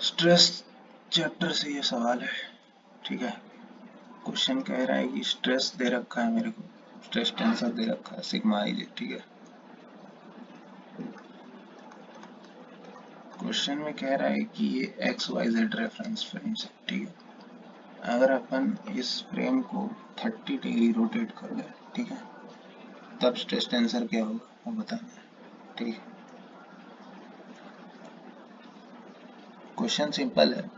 Stress chapter से ये सवाल है। ठीक है, क्वेश्चन कह रहा है कि स्ट्रेस दे रखा है मेरे को, स्ट्रेस टेंसर दे रखा है सिग्मा आई जे। ठीक है, क्वेश्चन में कह रहा है कि ये X Y Z reference frame से। ठीक है, अगर अपन इस फ्रेम को 30 डिग्री रोटेट कर दें, ठीक है, तब स्ट्रेस टेंसर क्या होगा वो बताना है। ठीक है, क्वेश्चन सिंपल है,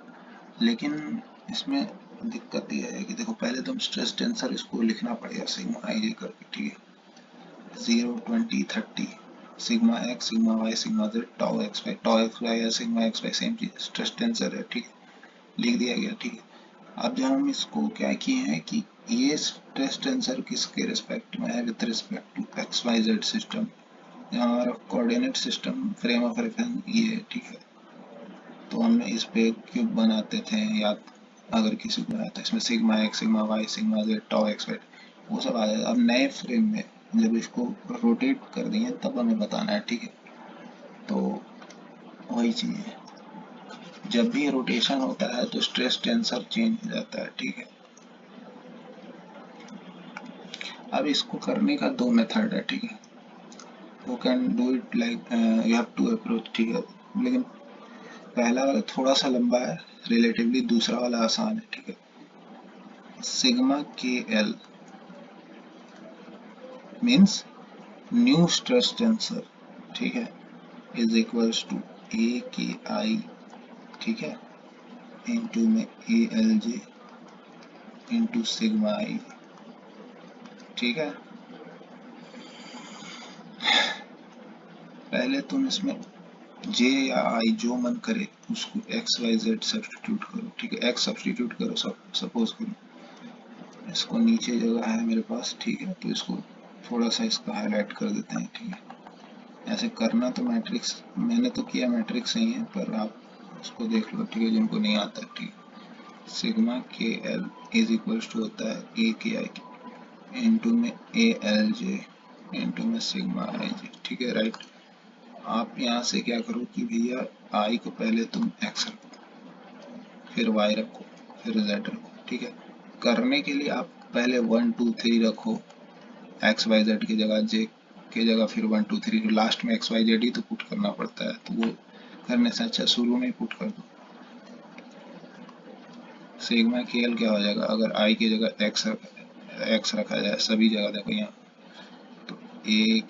लेकिन इसमें दिक्कत ये है कि देखो पहले तुम स्ट्रेस टेंसर इसको लिखना पड़ेगा सिग्मा आई जे करके। ठीक है, 0 20 30 sigma X sigma Y sigma Z tau X Y या सिग्मा एक्स वाई सेम चीज स्ट्रेस टेंसर है। ठीक है, लिख दिया गया। ठीक है, अब जब हम इसको क्या किए हैं कि ये स्ट्रेस टेंसर किसके रिस्पेक्ट में है, with respect to X Y Z system, यहाँ हमारा coordinate system frame of reference ये है। ठीक है, तो हम इस पे क्यूब बनाते थे, या अगर किसी को आता है इसमें sigma X sigma Y sigma Z tau X Y वो सब आ जाए। अब नए फ्रेम में जब इसको रोटेट कर दिए तब हमें बताना है। ठीक है, तो वही चीज़ है, जब भी रोटेशन होता है तो स्ट्रेस टेंसर चेंज हो जाता है। ठीक है, अब इसको करने का दो मेथड है। ठीक है, you can do it like you have to approach. ठीक है, लेकिन पहला वाला थोड़ा सा लंबा है रिलेटिवली, दूसरा वाला आसान है। ठीक है, सिग्मा के L means new stress tensor, ठीक है, इज इक्वल्स टू ए के आई, ठीक है, इंटू में A L J into sigma I. ठीक है, पहले तुम इसमें जे या आई जो मन करे उसको एक्स वाई जेड सब्सटीट्यूट करो। ठीक है, एक्स सब्सटीट्यूट करो, सपोज करो इसको नीचे जगह है मेरे पास। ठीक है, तो इसको थोड़ा सा इसका हाईलाइट कर देते हैं। ठीक है, ऐसे करना तो मैट्रिक्स मैंने तो किया मैट्रिक्स नहीं है, पर आप उसको देख लो। ठीक है, जिनको नहीं आता है। ठीक है, सिग्मा के एल इज इक्वल्स टू होता है ए के आई इंटू में ए एल जे इंटू में सिग्मा आई जे। ठीक है, राइट। आप यहाँ से क्या करो कि भैया आई को पहले तुम एक्स रखो, फिर वाई रखो, फिर जेड रखो। ठीक है, करने के लिए आप पहले 1 2 3 रखो एक्स वाई जेड की जगह, जे की जगह फिर 1 2 3, लास्ट में एक्स वाई जेड ही तो पुट करना पड़ता है, तो वो करने से अच्छा शुरू में ही पुट कर दो। सिग्मा के एल क्या हो जाएगा, अगर आई की जगह एक्स रखा जाए सभी जगह, देखो यहाँ तो ए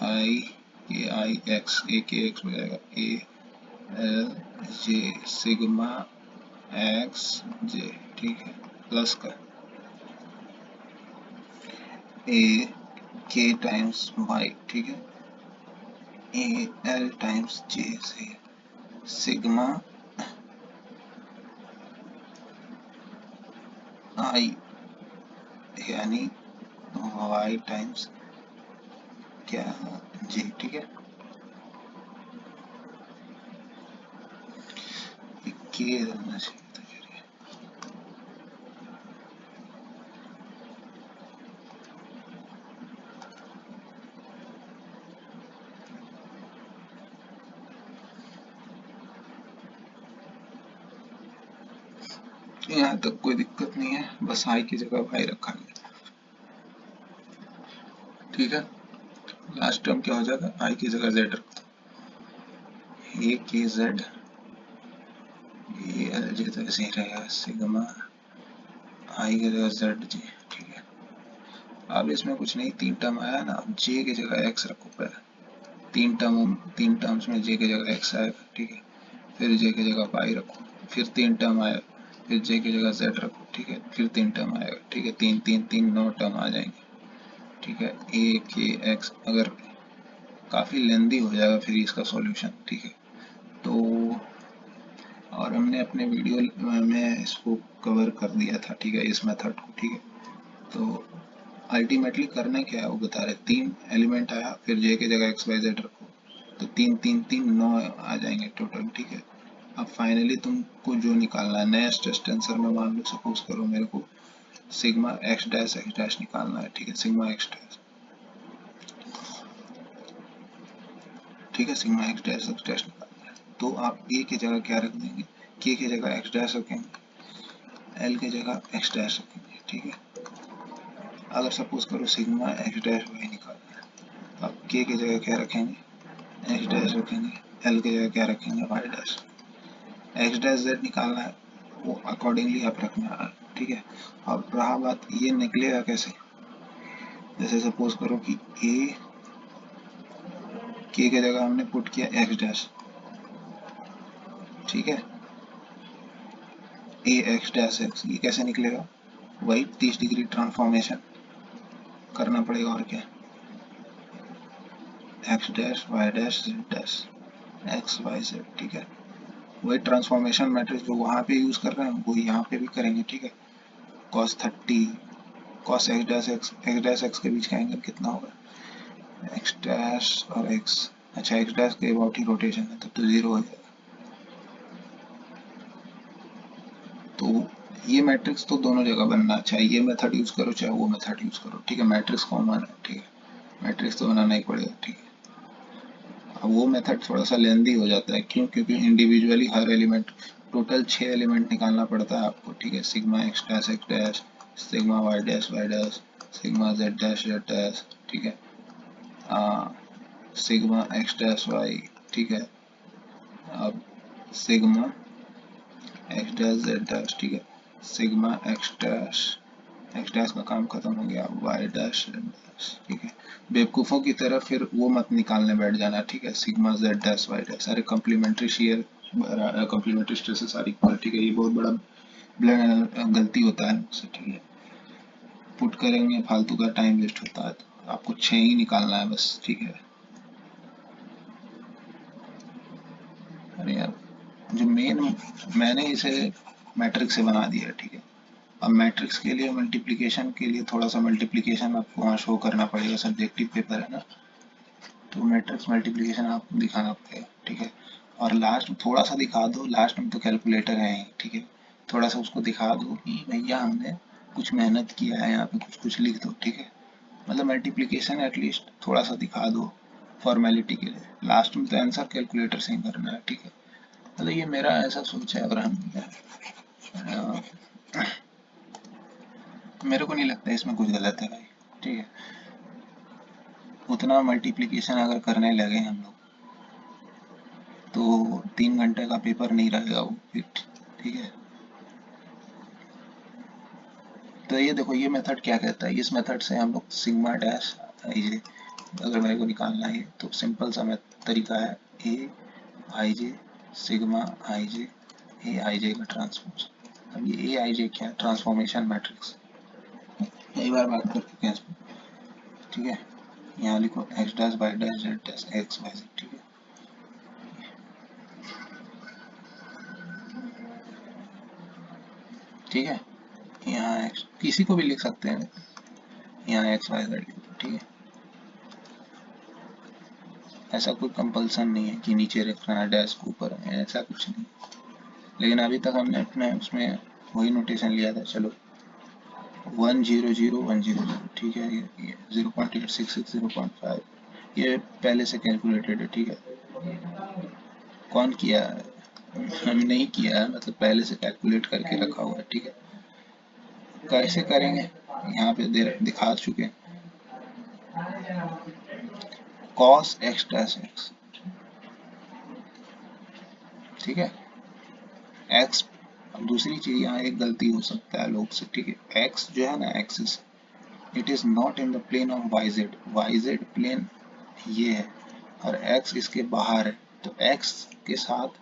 आई एक्स ए के एक्स हो जाएगा, A L J sigma X J. ठीक है, प्लस का ए के टाइम्स वाई। ठीक है, ए एल टाइम्स जे से सिग्मा आई यानी वाई टाइम्स क्या जी। ठीक है, के रहना चाहिए था यार, यहाँ तक कोई दिक्कत नहीं है, बस आई की जगह वाई रखा गया। ठीक है, लास्ट टर्म क्या हो जाएगा, आई की जगह जेड रखो, ए के जेड ए एल जे तो ऐसे ही रहेगा, सिग्मा आई की जगह जेड जी। ठीक है, अब इसमें कुछ नहीं, तीन टर्म आया ना, अब जे की जगह एक्स रखो पहले, तीन टर्म्स में जे की जगह एक्स आएगा। ठीक है, फिर जे की जगह वाई रखो, फिर तीन टर्म आएगा, फिर जे की जगह जेड रखो। ठीक है, फिर तीन टर्म आएगा। ठीक है, तीन तीन तीन 9 टर्म आ जाएंगे। ठीक है, ए के एक्स अगर काफ़ी लेंदी हो जाएगा फिर इसका सॉल्यूशन। ठीक है, तो और हमने अपने वीडियो में इसको कवर कर दिया था। ठीक है, इस मेथड को। ठीक है, तो अल्टीमेटली करना क्या है वो बता रहे, तीन एलिमेंट आया, फिर जे की जगह एक्स वाई जेड रखो, तो तीन तीन तीन 9 आ जाएंगे टोटल। ठीक है, अब फाइनली तुमको जो निकालना है नया स्ट्रेस टेंसर में, मान लो सपोज करो मेरे को सिग्मा एक्स डैश निकालना है। ठीक है, सिग्मा एक्स डैश। ठीक है, सिग्मा एक्स डैश निकालना है, तो आप ए की जगह क्या रख देंगे, के की जगह एक्स डैश रखेंगे, एल की जगह एक्स डैश रखेंगे, ठीक है। अगर सपोज करो सिग्मा एक्स डैश वाई निकालना है, अब के की जगह क्या रखेंगे, एक्स डैश रखेंगे, एल की जगह क्या रखेंगे, Y dash. X dash Z निकालना है, वो अकॉर्डिंगली आप रखना है, ठीक है। अब रहा बात ये निकलेगा कैसे, जैसे सपोज करो कि ए के की जगह हमने पुट किया एक्स डैश, ठीक है, ए एक्स डैश एक्स, ये कैसे निकलेगा, वही 30 डिग्री ट्रांसफॉर्मेशन करना पड़ेगा, और क्या, X dash Y dash Z dash X Y Z, ठीक है। वही ट्रांसफॉर्मेशन मैट्रिक्स जो वहाँ पे यूज कर रहे हैं वो यहाँ पे भी करेंगे, ठीक है। cos 30 cos x dash x के बीच का एंगल कितना होगा, एक्स डैश और एक्स, अच्छा एक्स डैश के अबाउट ही रोटेशन है, तब तो जीरो हो जाएगा। तो ये मैट्रिक्स तो दोनों जगह बनना, चाहे ये मेथड यूज करो चाहे वो मेथड यूज करो, ठीक है। मैट्रिक्स कॉमन है, ठीक है, मैट्रिक्स तो बनाना ही पड़ेगा, ठीक है। अब वो मेथड थोड़ा सा लेंदी हो जाता है, क्यों, क्योंकि इंडिविजुअली हर एलिमेंट, टोटल 6 एलिमेंट निकालना पड़ता है आपको, ठीक है। Sigma X dash, sigma Y dash, sigma Z dash, ठीक है, सिग्मा एक्स डैश वाई, ठीक है। अब sigma X dash Z dash, ठीक है, सिग्मा एक्स डैश का काम खत्म हो गया, वाई डैश जेड डैश, ठीक है। बेवकूफ़ों की तरह फिर वो मत निकालने बैठ जाना, ठीक है, sigma Z dash Y dash, सारे कम्प्लीमेंट्री शेयर कम्प्लीमेंट्री स्ट्रेसेस सारी इक्वल, ठीक है। ये बहुत बड़ा गलती होता है मुझसे, ठीक है। पुट करेंगे फालतू का टाइम वेस्ट होता है, तो आपको 6 ही निकालना है बस, ठीक है। अरे यार, जो मेन, मैंने इसे मैट्रिक्स से बना दिया, ठीक है। अब मैट्रिक्स के लिए मल्टीप्लिकेशन के लिए थोड़ा सा मल्टीप्लिकेशन आपको वहाँ शो करना पड़ेगा, सब्जेक्टिव पेपर है ना, तो मैट्रिक्स मल्टीप्लिकेशन आपको दिखाना पड़ेगा, ठीक है। और लास्ट में थोड़ा सा दिखा दो, लास्ट में तो कैलकुलेटर है ही, ठीक है। थोड़ा सा उसको दिखा दो कि भैया हमने कुछ मेहनत किया है, यहाँ पे कुछ कुछ लिख दो, ठीक है। मतलब मल्टीप्लिकेशन एटलीस्ट थोड़ा सा दिखा दो फॉर्मेलिटी के लिए, लास्ट में तो आंसर कैलकुलेटर से ही करना है, ठीक है। मतलब ये मेरा ऐसा सोच है, और हम मेरे को नहीं लगता इसमें कुछ गलत है भाई, ठीक है। उतना मल्टीप्लिकेशन अगर करने लगे हम लोग तो 3 घंटे का पेपर नहीं रहेगा वो फिर, ठीक है। तो ये देखो, ये मेथड क्या कहता है, इस मेथड से हम लोग सिग्मा डैश आई जे अगर मेरे को निकालना है तो सिंपल सा तरीका है, ए आई जे सिग्मा आई जे, ए आई जे का ट्रांसपोज। अब ये ए आई जे क्या है, ट्रांसफॉर्मेशन मैट्रिक्स, कई बार बात कर चुके हैं इसमें, ठीक है। यहाँ लिखो X dash Y dash Z dash X Y Z, ठीक है। ठीक है, यहाँ एक्स किसी को भी लिख सकते हैं, यहाँ एक्स वाई जेड, ठीक है। ऐसा कोई कंपल्सन नहीं है कि नीचे रखना है डैश के ऊपर है, ऐसा कुछ नहीं। लेकिन अभी तक हमने अपने उसमें वही नोटेशन लिया था, चलो 100 100, ठीक है। ये 0.866 0.5 ये पहले से कैलकुलेटेड है, ठीक है। कौन किया है, हम नहीं किया है, मतलब पहले से कैलकुलेट करके रखा हुआ है, ठीक है। कैसे करेंगे, यहाँ पे दिखा चुके हैं, cos x डैश x, ठीक है, x। दूसरी चीज यहाँ एक गलती हो सकता है लोग से, ठीक है, x जो है ना axis, it is not in the plane of Y Z plane ये है, और x इसके बाहर है, तो x के साथ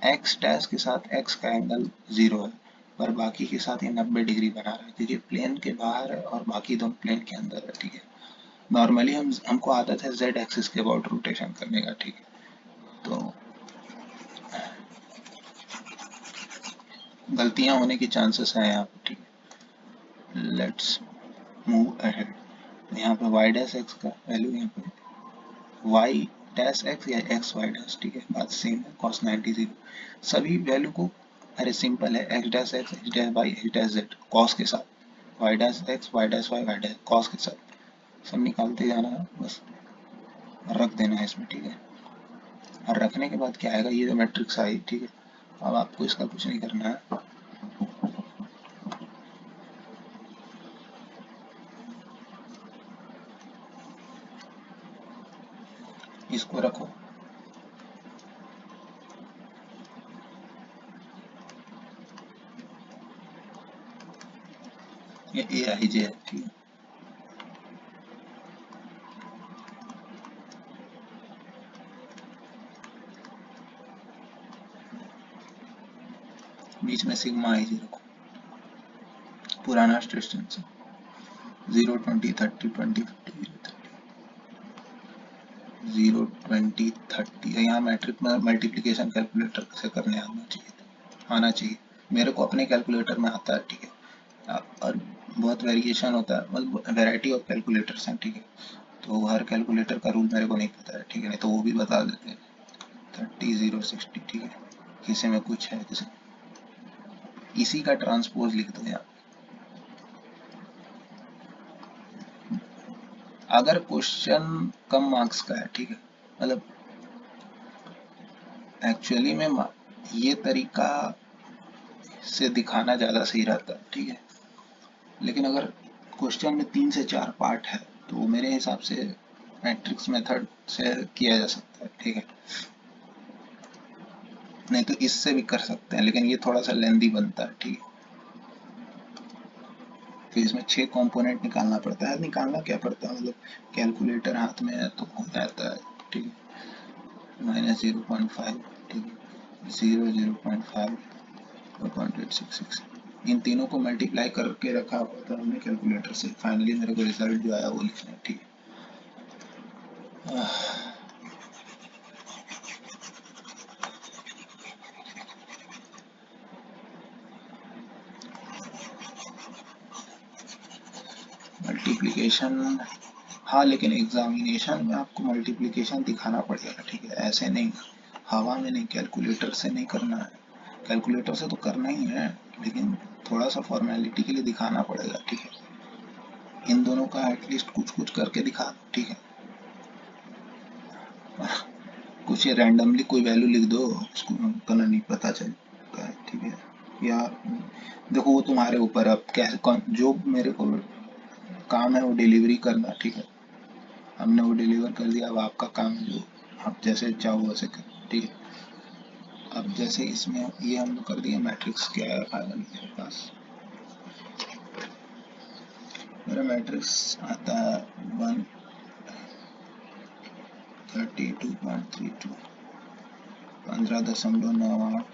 x डैश के साथ x का एंगल 0 है, पर बाकी के साथ ये 90 डिग्री बना रहा है, क्योंकि प्लेन के बाहर है और बाकी दोनों प्लेन के अंदर है, ठीक है। नॉर्मली हमको आदत है z एक्सिस के अबाउट रोटेशन करने का, ठीक है। तो गलतियां होने की चांसेस हैं यहाँ पे, ठीक है। लेट्स मूव अहेड, यहाँ पे y डैश x का वैल्यू, यहाँ पे y डैश x या एक्स वाई डैश, ठीक है, बात सेम है, cos 90 0 सभी वैल्यू को, अरे सिंपल है, x dash x, x dash y, x dash z cos के साथ, y dash x, y dash y, y dash cos के साथ सब निकालते जाना है बस, रख देना है इसमें, ठीक है। और रखने के बाद क्या आएगा, ये जो मैट्रिक्स आई, ठीक है, अब आपको इसका कुछ नहीं करना है, इसको रखो, ये ए आई जे है, ठीक है। बीच में सिग्मा आई जे रखो, पुराना स्ट्रेस टेंसर 0 20 30 20 50 0 20 30। यहाँ मैट्रिक में मल्टीप्लिकेशन कैलकुलेटर से करने आना चाहिए। मेरे को अपने कैलकुलेटर में आता है, ठीक है। और बहुत वेरिएशन होता है, मतलब वैरायटी ऑफ कैलकुलेटर्स हैं, ठीक है। तो हर कैलकुलेटर का रूल मेरे को नहीं पता है, ठीक है, नहीं तो वो भी बता देते हैं। 30 0 60, ठीक है। किसी में कुछ है, किसी इसी का ट्रांसपोज लिख दो यहाँ। अगर क्वेश्चन कम मार्क्स का है, ठीक है, मतलब एक्चुअली में ये तरीका से दिखाना ज़्यादा सही रहता है, ठीक है। लेकिन अगर क्वेश्चन में 3 से 4 पार्ट है तो मेरे हिसाब से मैट्रिक्स मेथड से किया जा सकता है, ठीक है। नहीं तो इससे भी कर सकते हैं, लेकिन ये थोड़ा सा लेंदी बनता है, ठीक है। तो इसमें 6 कंपोनेंट निकालना पड़ता है। निकालना क्या पड़ता है, मतलब कैलकुलेटर हाथ में है तो हो जाता है, ठीक है। -0.5, ठीक है, 0 0.5 0.866, इन तीनों को मल्टीप्लाई करके रखा हुआ था हमने कैलकुलेटर से। फाइनली मेरे को रिजल्ट जो आया वो लिखना है, ठीक है। मल्टीप्लिकेशन, हाँ, लेकिन एग्जामिनेशन में आपको मल्टीप्लिकेशन दिखाना पड़ेगा, ठीक है, ऐसे नहीं, हवा में नहीं, कैलकुलेटर से नहीं करना है। कैलकुलेटर से तो करना ही है, लेकिन थोड़ा सा फॉर्मेलिटी के लिए दिखाना पड़ेगा, ठीक है। इन दोनों का एटलीस्ट कुछ कुछ करके दिखा दो, ठीक है। कुछ रैंडमली कोई वैल्यू लिख दो, उसको करना नहीं पता चलता है, ठीक है। या देखो वो तुम्हारे ऊपर, अब कैसे जो मेरे को काम है वो डिलीवरी करना, ठीक है। हमने वो डिलीवर कर दिया, अब आपका काम जो आप जैसे चाहो वैसे कर, ठीक है। अब जैसे इसमें ये हम लोग कर दिए, मैट्रिक्स क्या है फाइनल मेरे पास, मेरा मैट्रिक्स आता है 132.32, 15.98,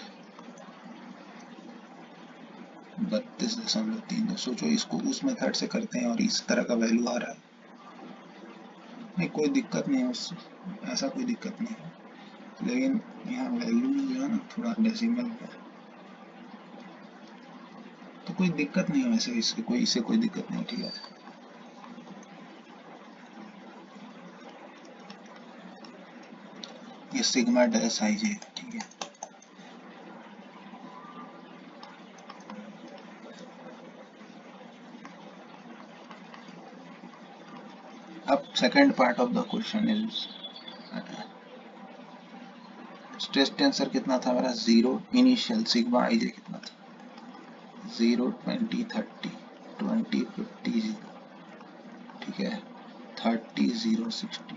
32.32। सोचो इसको उस मेथड से करते हैं और इस तरह का वैल्यू आ रहा है, नहीं कोई दिक्कत नहीं है उससे, ऐसा कोई दिक्कत नहीं है। लेकिन यहाँ वैल्यू जो है ना थोड़ा डेसिमल है, तो कोई दिक्कत नहीं है वैसे, इससे कोई दिक्कत नहीं, ठीक है। ये सिग्मा डैश आई जे, ठीक है। अब second part of the question is, stress tensor कितना था मेरा, 0 इनिशियल, सिग्मा आई जे कितना था, 0 20 30 20 50 0, ठीक है, 30 0 60।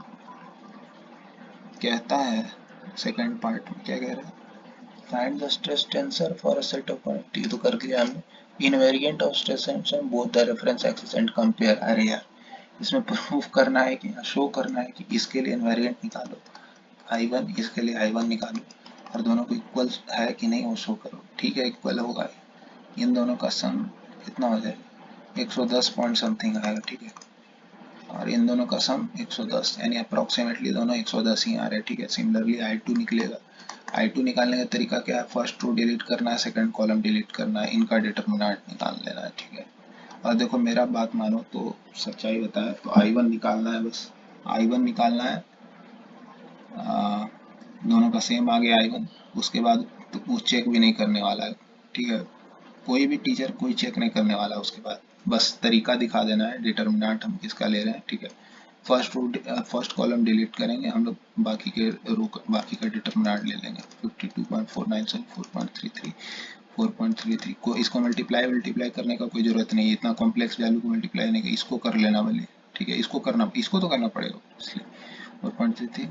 कहता है सेकंड पार्ट में, क्या कह रहा है, find the stress tensor for a set of point. ये तो कर लिया हमने। Invariant of stress tensor both the reference axis and compare. अरे यार, इसमें प्रूफ करना है कि शो करना है कि इसके लिए इनवेरिएंट निकालो I1, इसके लिए I1 निकालो, और दोनों को इक्वल है कि नहीं वो शो करो, ठीक है। इक्वल होगा, इन दोनों का सम कितना हो जाएगा, 110 पॉइंट समथिंग आएगा, ठीक है। और इन दोनों का सम 110, यानी अप्रोक्सीमेटली दोनों 110 ही आ रहे हैं, ठीक है। सिमिलरली I2 निकलेगा। I2 निकालने का तरीका क्या है, फर्स्ट रो डिलीट करना है, सेकंड कॉलम डिलीट करना है, इनका डिटर्मिनेंट निकाल लेना है, ठीक है। और देखो मेरा बात मानो तो सच्चाई बताए तो I1 निकालना है, बस I1 निकालना है। दोनों का सेम आ गया I1, उसके बाद तो वो चेक भी नहीं करने वाला है, ठीक है। कोई भी टीचर कोई चेक नहीं करने वाला उसके बाद, बस तरीका दिखा देना है, डिटर्मिनेंट हम किसका ले रहे हैं, ठीक है। फर्स्ट कॉलम डिलीट करेंगे हम लोग, बाकी का डिटरमिनेंट ले लेंगे 52.497 4.33 को, इसको मल्टीप्लाई करने का कोई जरूरत नहीं है, इतना कॉम्प्लेक्स वैल्यू को मल्टीप्लाई नहीं, इसको कर लेना भले, ठीक है, इसको तो करना पड़ेगा इसलिए 4.33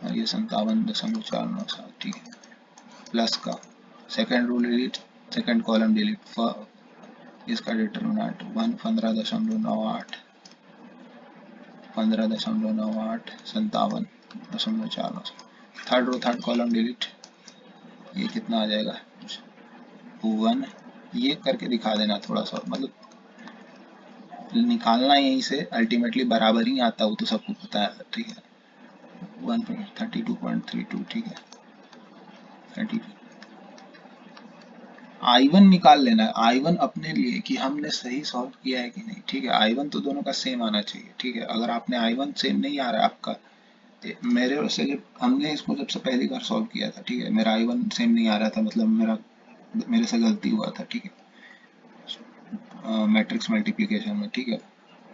और ये 57.497, ठीक है, प्लस का second row delete, second column delete, इसका determinant 15.98 57.497, third row third column delete, ये कितना आ जाएगा 1, ये करके दिखा देना थोड़ा सा, मतलब निकालना यहीं से अल्टीमेटली बराबर ही आता, वो तो सबको पता है, ठीक है 132.32, ठीक है 32, I1 निकाल लेना है, I1 अपने लिए कि हमने सही सॉल्व किया है कि नहीं, ठीक है, I1 तो दोनों का सेम आना चाहिए, ठीक है, अगर आपने I1 सेम नहीं आ रहा है आपका, मेरे से जब हमने इसको सबसे पहली बार सॉल्व किया था, ठीक है, मेरा I1 सेम नहीं आ रहा था, मतलब मेरे से गलती हुआ था, ठीक है, मैट्रिक्स मल्टीप्लिकेशन में, ठीक है,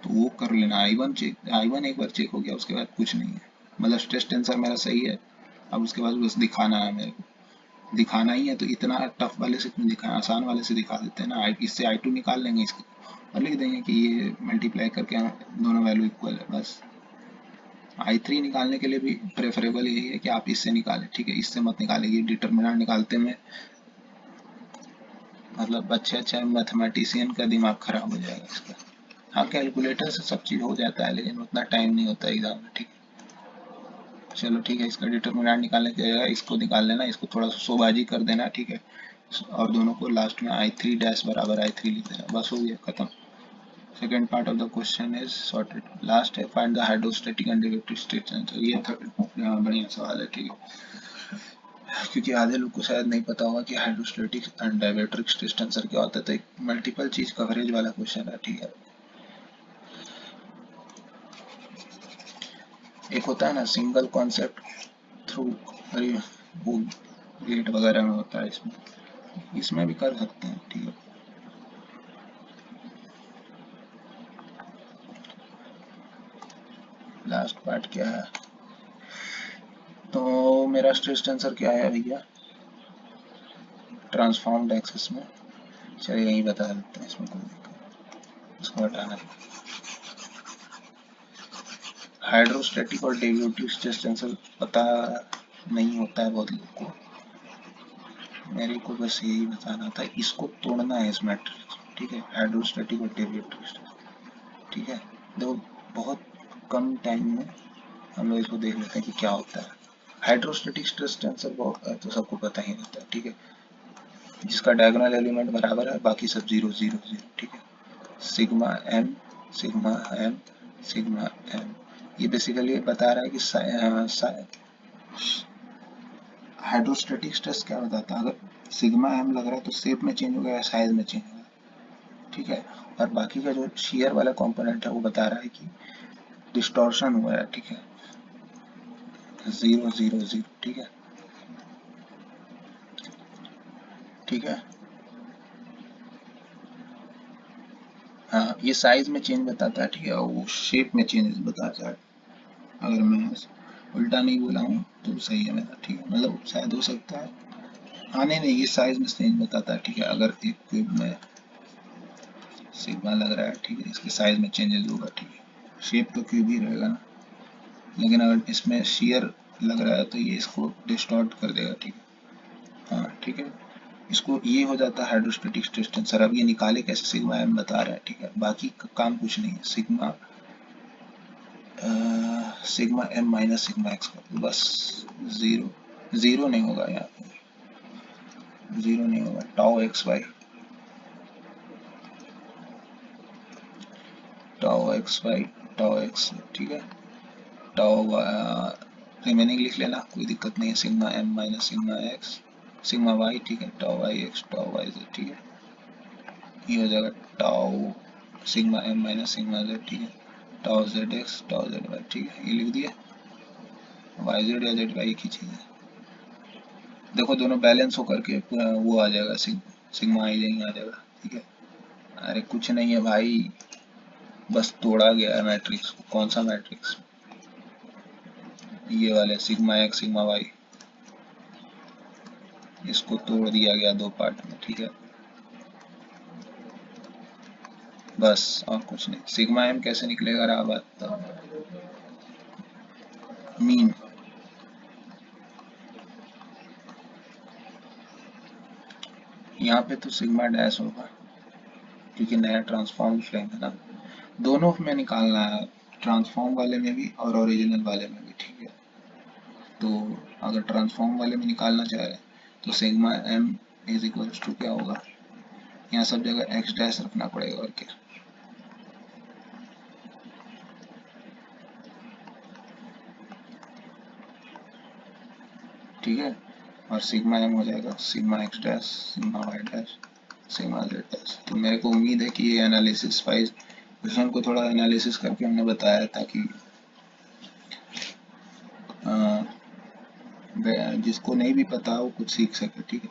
तो वो कर लेना, I1 एक बार चेक हो गया, उसके बाद कुछ नहीं है, मतलब स्ट्रेस टेंसर मेरा सही है, अब उसके बाद बस दिखाना है मेरे को, दिखाना ही है, तो इतना टफ वाले से क्यों दिखाना, आसान वाले से दिखा देते हैं ना, इससे I2 निकाल लेंगे इसकी और लिख देंगे कि ये मल्टीप्लाई करके दोनों वैल्यू इक्वल है, बस I3 निकालने के लिए भी प्रेफरेबल यही है कि आप इससे निकालें, ठीक है, इससे मत निकालें, ये डिटरमिनेंट निकालते में मतलब अच्छे मैथमेटिशियन का दिमाग खराब हो जाएगा इसका, हाँ कैलकुलेटर से सब चीज़ हो जाता है लेकिन उतना टाइम नहीं होता एग्जाम में, ठीक है, चलो ठीक है, इसका डिटरमिनेंट निकालने की जगह इसको निकाल लेना, इसको थोड़ा सा सोबाजी कर देना, ठीक है, और दोनों को लास्ट में I3 डैश बराबर I3 लिख देना, बस हो गया खत्म। Second part of the question is sorted, last है find the hydrostatic and dielectric state tensor, ये बढ़िया सवाल है, ठीक है, क्योंकि आधे लोग को शायद नहीं पता होगा कि hydrostatic and dielectric stress tensor क्या होता है, तो एक मल्टीपल चीज कवरेज वाला क्वेश्चन है, ठीक है, एक होता है ना सिंगल कॉन्सेप्ट थ्रू, अरे वो गेट वगैरह में होता है, इसमें भी कर सकते हैं, ठीक है, लास्ट पार्ट क्या है, तो मेरा स्ट्रेस टेंसर क्या है भैया, ट्रांसफॉर्म्ड एक्सिस में, चलिए यही बता देते हैं, इसमें कोई इसको हटाना, हाइड्रोस्टैटिक और डेरिवेटिव स्ट्रेस टेंसर पता नहीं होता है बहुत लोग को, मेरे को बस यही बताना था, इसको तोड़ना है इस मैट्रिक्स, ठीक है, हाइड्रोस्टैटिक और डेरिवेटिव स्ट्रेस, ठीक है, देखो बहुत कम टाइम में हम लोग इसको देख लेते हैं कि क्या होता है, हाइड्रोस्टैटिक स्ट्रेस टेंसर बहुत तो सबको पता ही रहता है, ठीक है, जिसका डायगोनल एलिमेंट बराबर है बाकी सब 0 0 0, ठीक है, sigma M sigma M sigma M, ये बेसिकली बता रहा है कि हाइड्रोस्टैटिक स्ट्रेस क्या बताता है, अगर सिग्मा एम लग रहा है तो शेप में चेंज होगा या साइज में चेंज होगा, ठीक है, और बाकी का जो शेयर वाला कंपोनेंट है वो बता रहा है कि डिस्टॉर्शन हुआ है, ठीक है, 0 0 0, ठीक है, ठीक है, हाँ ये साइज में चेंज बताता है, ठीक है, और वो शेप में चेंज बताता है, अगर मैं उल्टा नहीं बोला हूँ तो सही है मेरा, ठीक है, मतलब शायद हो सकता है, हाँ नहीं ये साइज में चेंज बताता है, ठीक है, अगर एक क्यूब में सिग्मा लग रहा है, ठीक है, इसके साइज में चेंजेस होगा, ठीक है, शेप तो क्यूब ही रहेगा ना, लेकिन अगर इसमें शेयर लग रहा है तो ये इसको डिस्टॉर्ट कर देगा, ठीक है, हाँ ठीक है, इसको ये हो जाता है हाइड्रोस्टैटिक स्ट्रेस टेंसर, अब ये निकाले कैसे, सिग्मा एम बता रहा है, ठीक है, बाकी का काम कुछ नहीं है, sigma M minus sigma X का बस, जीरो नहीं होगा यहाँ पे, जीरो नहीं होगा, tau X Y, tau X, ठीक है, टाउ रिमेनिंग लिख लेना, कोई दिक्कत नहीं है, sigma M minus sigma X sigma Y, ठीक है, tau Y X tau Y Z, ठीक है, ये हो जाएगा tau sigma M minus sigma Z, ठीक है, tau Z X tau Z Y, ठीक है, ये लिख दिया, वाई जेड या जेड वाई एक ही चीज है, देखो दोनों बैलेंस होकर के पूरा वो आ जाएगा, सिग्मा आई यहीं आ जाएगा, ठीक है, अरे कुछ नहीं है भाई, बस तोड़ा गया है मैट्रिक्स को, कौन सा मैट्रिक्स, ये वाले सिग्मा एक्स सिग्मा वाई, इसको तोड़ दिया गया दो पार्ट में, ठीक है। बस और कुछ नहीं। सिग्मा एम कैसे निकलेगा रहा बात, तो मीन, यहाँ पे तो सिग्मा डैश होगा क्योंकि नया ट्रांसफॉर्म फ्रेम है ना। दोनों में निकालना है, ट्रांसफॉर्म वाले में भी और ओरिजिनल वाले में भी, ठीक है। तो अगर ट्रांसफॉर्म वाले में निकालना चाह रहे हैं तो sigma M is equal to क्या होगा, यहाँ सब जगह एक्स डैश रखना पड़ेगा और क्या, ठीक है। और सिग्मा एम हो जाएगा sigma X dash sigma Y dash sigma Z dash. तो मेरे को उम्मीद है कि ये एनालिसिस वाइज क्वेश्चन को थोड़ा एनालिसिस करके हमने बताया ताकि जिसको नहीं भी पता वो कुछ सीख सके, ठीक है।